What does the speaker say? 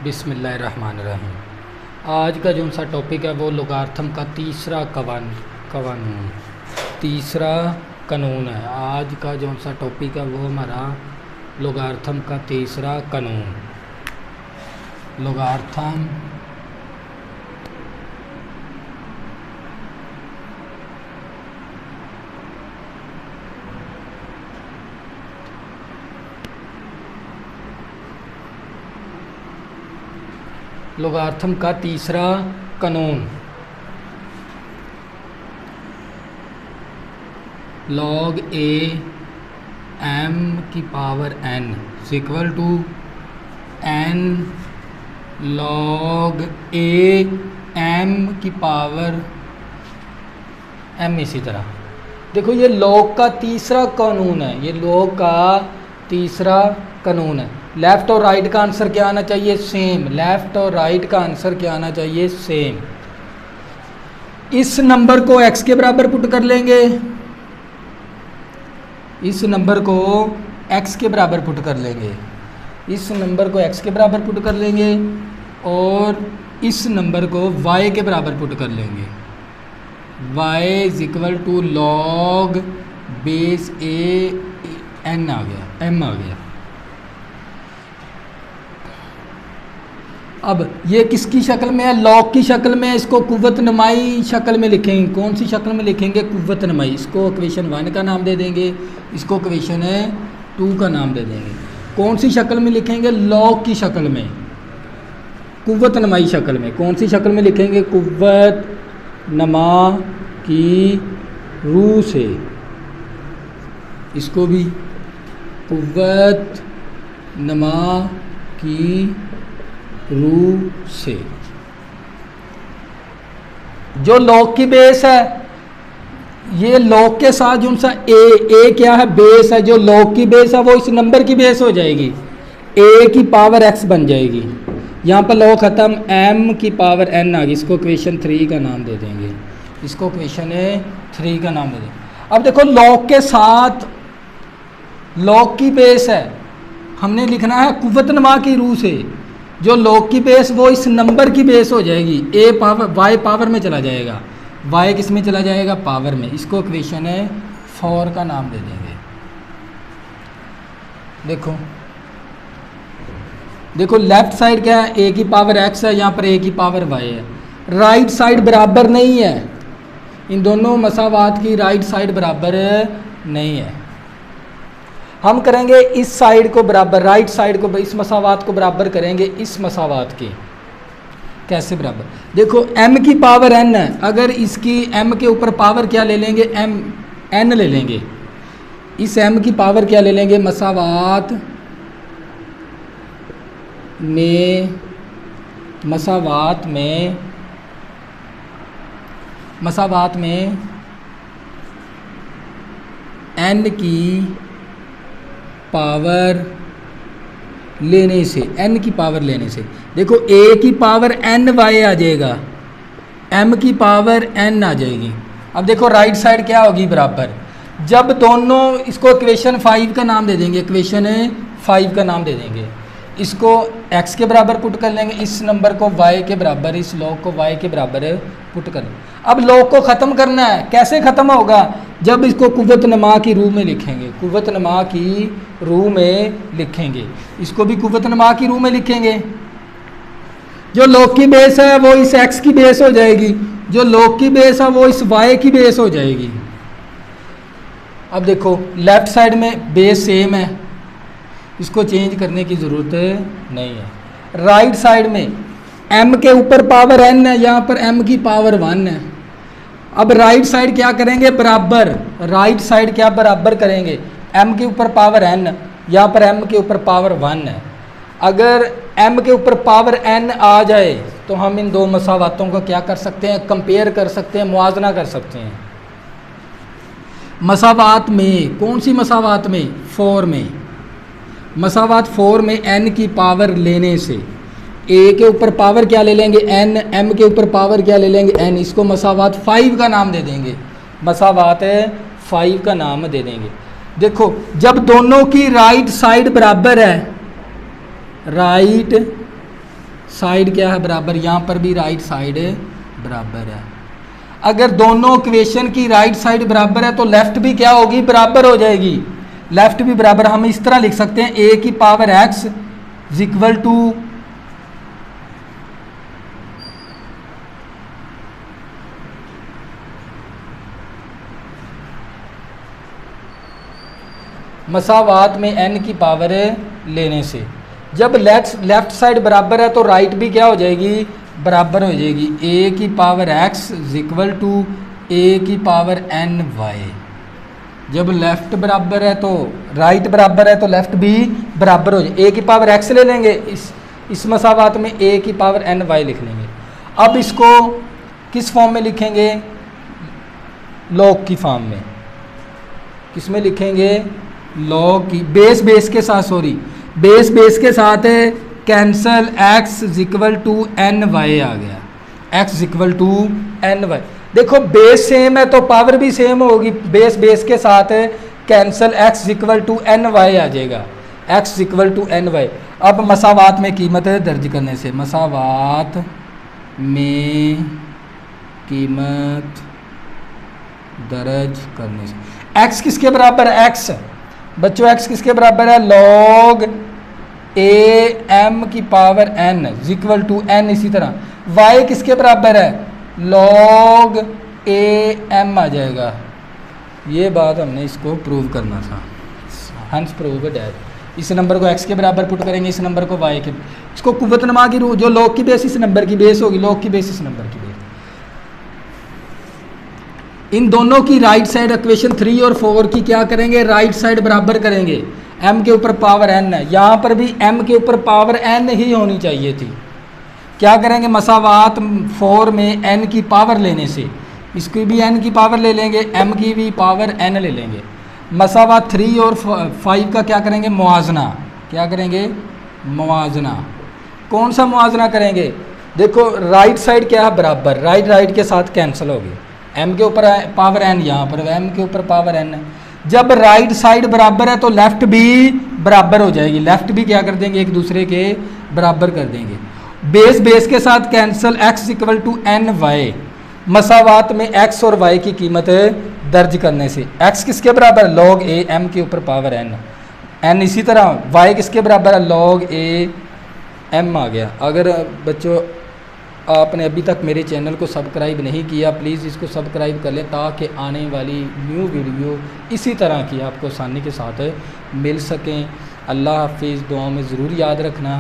बिस्मिल्लाहिर्रहमानिर्रहीम। आज का जो सा टॉपिक है वो लोगार्थम का तीसरा कानून है। आज का जो सा टॉपिक है वो हमारा लोगार्थम का तीसरा कानून। लोगार्थम लोगार्थम का तीसरा कानून। log a m की power n equal to n log a m की पावर m। इसी तरह देखो ये log का तीसरा कानून है, ये log का तीसरा कानून है। लेफ़्ट और राइट का आंसर क्या आना चाहिए? सेम। लेफ़्ट और राइट का आंसर क्या आना चाहिए? सेम। इस नंबर को x के बराबर पुट कर लेंगे, इस नंबर को x के बराबर पुट कर लेंगे, इस नंबर को x के बराबर पुट कर लेंगे और इस नंबर को y के बराबर पुट कर लेंगे। y is equal to log base a n आ गया, m आ गया। अब ये किसकी शक्ल में है? लॉग की शक्ल में है। इसको कुव्वत नमाई शक्ल में लिखेंगे। कौन सी शक्ल में लिखेंगे? कुव्वत नमाई। इसको इक्वेशन 1 का नाम दे देंगे, इसको इक्वेशन 2 का नाम दे देंगे। कौन सी शक्ल में लिखेंगे? लॉग की शक्ल में, कुव्वत नमाई शक्ल में। कौन सी शक्ल में लिखेंगे? कुव्वत नमा की रूह से। इसको भी कुव्वत नमा की रूह से। जो लॉग की बेस है, ये लॉग के साथ जो सा ए क्या है? बेस है। जो लॉग की बेस है वो इस नंबर की बेस हो जाएगी, a की पावर x बन जाएगी। यहाँ पर लॉग ख़त्म, m की पावर n आ गई। इसको इक्वेशन 3 का नाम दे देंगे, इसको इक्वेशन 3 का नाम दे देंगे। अब देखो लॉग के साथ लॉग की बेस है, हमने लिखना है कुव्वत नमा की रूह से। जो लॉग की बेस वो इस नंबर की बेस हो जाएगी, a पावर y पावर में चला जाएगा, y किस में चला जाएगा? पावर में। इसको इक्वेशन 4 का नाम दे देंगे। देखो लेफ्ट साइड क्या है? a की पावर x है, यहाँ पर a की पावर y है। राइट साइड बराबर नहीं है, इन दोनों मसावात की राइट साइड बराबर नहीं है। हम करेंगे इस साइड को बराबर, राइट साइड को, इस मसावात को बराबर करेंगे इस मसावात की। कैसे बराबर? देखो m की पावर n है, अगर इसकी m के ऊपर पावर क्या ले लेंगे? n ले लेंगे। इस m की पावर क्या ले लेंगे? मसावात में n की पावर लेने से, n की पावर लेने से देखो a की पावर n y आ जाएगा, m की पावर n आ जाएगी। अब देखो राइट साइड क्या होगी? बराबर। जब दोनों, इसको इक्वेशन 5 का नाम दे देंगे, इक्वेशन 5 का नाम दे देंगे। इसको x के बराबर पुट कर लेंगे, इस नंबर को y के बराबर, इस लॉग को y के बराबर पुट कर लेंगे। अब लॉग को ख़त्म करना है। कैसे ख़त्म होगा? जब इसको कुव्वत नमा की रूह में लिखेंगे, कुव्वत नमा की रूह में लिखेंगे। इसको भी कुव्वत नमा की रूह में लिखेंगे। जो लॉग की बेस है वो इस x की बेस हो जाएगी, जो लॉग की बेस है वो इस y की बेस हो जाएगी। अब देखो लेफ्ट साइड में बेस सेम है, इसको चेंज करने की ज़रूरत नहीं है। राइट साइड में m के ऊपर पावर n है, यहाँ पर m की पावर 1 है। अब राइट साइड क्या करेंगे? बराबर। राइट साइड क्या बराबर करेंगे? m के ऊपर पावर n, यहाँ पर m के ऊपर पावर 1 है। अगर m के ऊपर पावर n आ जाए तो हम इन दो मसावातों को क्या कर सकते हैं? कंपेयर कर सकते हैं, मुआवजा कर सकते हैं। मसावात में, कौन सी मसावात में? 4 में। मसावात 4 में n की पावर लेने से a के ऊपर पावर क्या ले लेंगे? n, m के ऊपर पावर क्या ले लेंगे? n। इसको मसावात 5 का नाम दे देंगे, मसावात 5 का नाम दे देंगे। देखो जब दोनों की राइट साइड बराबर है, राइट साइड क्या है बराबर, यहाँ पर भी राइट साइड बराबर है। अगर दोनों इक्वेशन की राइट साइड बराबर है तो लेफ्ट भी क्या होगी, बराबर हो जाएगी। लेफ्ट भी बराबर हम इस तरह लिख सकते हैं, ए की power X is equal to मसावात में n की पावर लेने से। जब लेफ्ट साइड बराबर है तो राइट भी क्या हो जाएगी, बराबर हो जाएगी। a की power x is equal to a की पावर n y। जब लेफ्ट बराबर है तो राइट बराबर है तो लेफ्ट भी बराबर हो जाए। a की पावर x ले लेंगे, इस मसावात में a की पावर n y लिख लेंगे। अब इसको किस फॉर्म में लिखेंगे, लॉग की फॉर्म में। किस में लिखेंगे, लॉग की बेस के साथ, सॉरी बेस के साथ cancel x is equal to N Y आ गया, x is equal to N Y. देखो बेस सेम है तो पावर भी सेम होगी, बेस के साथ cancel x is equal to N Y आ जाएगा, x is equal to N Y. अब मसावात में कीमत दर्ज करने से, मसावात में कीमत दर्ज करने से x किसके बराबर है, x बच्चों x किसके बराबर है, लॉग ए एम की power n equal to n। इसी तरह y किसके बराबर है, लॉग ए एम आ जाएगा। ये बात हमने इसको प्रूव करना था, हंस प्रूव डैट। इस नंबर को x के बराबर पुट करेंगे, इस नंबर को y के, इसको कुव्वत नमा की रूह, जो लॉग की बेस इस नंबर की बेस होगी, लॉग की बेस इस नंबर की बेस। इन दोनों की राइट साइड इक्वेशन 3 और 4 की क्या करेंगे, राइट साइड बराबर करेंगे। m के ऊपर पावर n है, यहाँ पर भी m के ऊपर पावर n ही होनी चाहिए थी। क्या करेंगे, मसावात 4 में n की पावर लेने से, इसकी भी n की पावर ले लेंगे, m की भी पावर n ले लेंगे। मसावात 3 और 5 का क्या करेंगे, मुआजना। क्या करेंगे, मुआजना। कौन सा मुआजना करेंगे, देखो राइट साइड क्या है बराबर, राइट के साथ कैंसिल हो गई, m के ऊपर पावर n, यहाँ पर m के ऊपर पावर n है। जब राइट साइड बराबर है तो लेफ्ट भी बराबर हो जाएगी, लेफ्ट भी क्या कर देंगे, एक दूसरे के बराबर कर देंगे। बेस के साथ cancel, x equal to N Y. मसावात में x और y की कीमत दर्ज करने से, x किसके बराबर, लॉग ए m के ऊपर पावर n। इसी तरह y किसके बराबर है, लॉग ए m आ गया। अगर बच्चों आपने अभी तक मेरे चैनल को सब्सक्राइब नहीं किया, प्लीज़ इसको सब्सक्राइब कर लें ताकि आने वाली न्यू वीडियो इसी तरह की आपको आसानी के साथ मिल सकें। अल्लाह हाफिज़, दुआ में ज़रूर याद रखना।